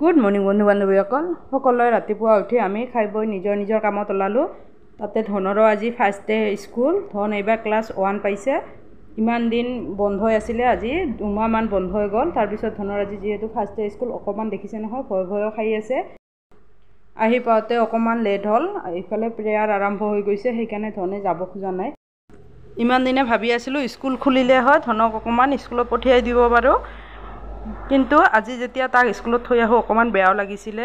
Good morning বন্ধু বান্ধৱীসকল সকলোৱে ৰাতিপুৱা উঠি আমি খাই বৈ নিজৰ কামত ওলালোঁ। তাতে ধনৰো আজি ফাৰ্ষ্ট ডে স্কুল। ধন এইবাৰ ক্লাছ 1 পাইছে। ইমান দিন বন্ধ আছিলে, আজি 2 মাহমান বন্ধ হৈ গ'ল। তাৰপিছত ধনৰ আজি যিহেতু ফাৰ্ষ্ট ডে স্কুল, অকণমান দেখিছে নহয় ভয়ো খাই আছে। আহি পাওঁতে অকণমান লেট হ'ল। এইফালে প্ৰেয়াৰ আৰম্ভ হৈ গৈছে, সেইকাৰণে ধনে যাব খোজা নাই। ইমান দিনে ভাবি আছিলোঁ স্কুল খুলিলে হয় ধনক অকণমান স্কুলত পঠিয়াই দিব পাৰোঁ, কিন্তু আজি যেতিয়া তাক স্কুলত থৈ আহোঁ অকণমান বেয়াও লাগিছিলে।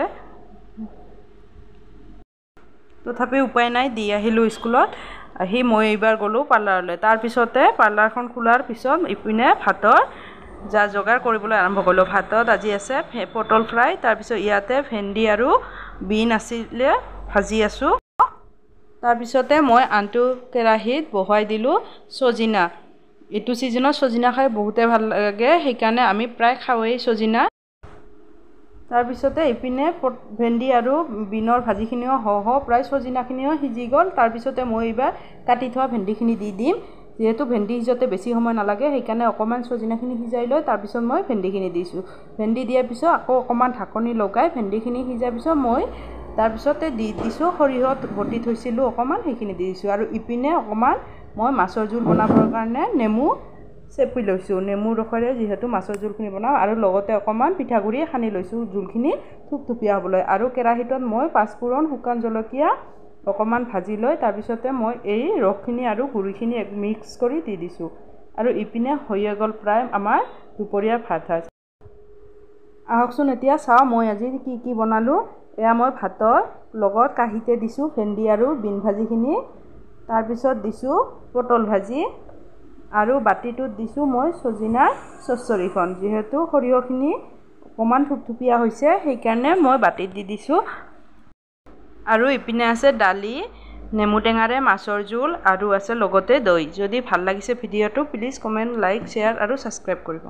তথাপি উপায় নাই, দি আহিলোঁ স্কুলত। আহি মই এইবাৰ গ'লোঁ পাৰ্লাৰলৈ। তাৰপিছতে পাৰ্লাৰখন খোলাৰ পিছত ইপিনে ভাতৰ যোগাৰ কৰিবলৈ আৰম্ভ কৰিলোঁ। ভাতত আজি আছে পটল ফ্ৰাই, তাৰপিছত ইয়াতে ভেন্দি আৰু বিন আছিলে, ভাজি আছোঁ। তাৰপিছতে মই আনটো কেৰাহীত বহাই দিলোঁ চজিনা। এইটো ছিজনত চজিনা খাই বহুতে ভাল লাগে, সেইকাৰণে আমি প্ৰায় খাওঁৱেই চজিনা। তাৰপিছতে ইপিনে ভেন্দি আৰু বিনৰ ভাজিখিনিও প্ৰায় চজিনাখিনিও সিজি গ'ল। তাৰপিছতে মই এইবাৰ কাটি থোৱা ভেন্দিখিনি দি দিম। যিহেতু ভেন্দি সিজোতে বেছি সময় নালাগে, সেইকাৰণে অকণমান চজিনাখিনি সিজাই লৈ তাৰপিছত মই ভেন্দিখিনি দিছোঁ। ভেন্দি দিয়াৰ পিছত আকৌ অকণমান ঢাকনি লগাই ভেন্দিখিনি সিজাৰ পিছত মই তাৰপিছতে দি দিছোঁ সৰিয়হত বটি থৈছিলোঁ অকণমান, সেইখিনি দি দিছোঁ। আৰু ইপিনে অকণমান মই মাছৰ জোল বনাবৰ কাৰণে নেমু চেপি লৈছোঁ। নেমুৰ ৰসেৰে যিহেতু মাছৰ জোলখিনি বনাওঁ, আৰু লগতে অকণমান পিঠাগুড়ি সানি লৈছোঁ জোলখিনি থুপথুপীয়া হ'বলৈ। আৰু কেৰাহীটোত মই পাঁচফোৰণ, শুকান জলকীয়া অকণমান ভাজি লৈ তাৰপিছতে মই এই ৰসখিনি আৰু গুড়িখিনি মিক্স কৰি দি দিছোঁ। আৰু ইপিনে হৈয়ে গ'ল প্ৰায় আমাৰ দুপৰীয়াৰ ভাত সাজ। আহকচোন এতিয়া চাওঁ মই আজি কি বনালোঁ। এয়া মই ভাতৰ লগত কাঁহীতে দিছোঁ ভেন্দি আৰু বিন ভাজিখিনি, তাৰপিছত দিছোঁ পটল ভাজি, আৰু বাতিটোত দিছোঁ মই চজিনাৰ চচ্চড়িখন। যিহেতু সৰিয়হখিনি অকণমান থুপথুপীয়া হৈছে, সেইকাৰণে মই বাতিত দি দিছোঁ। আৰু ইপিনে আছে দালি, নেমু টেঙাৰে মাছৰ জোল, আৰু আছে লগতে দৈ। যদি ভাল লাগিছে ভিডিঅ'টো প্লিজ কমেণ্ট, লাইক, শ্বেয়াৰ আৰু ছাবস্ক্ৰাইব কৰিব।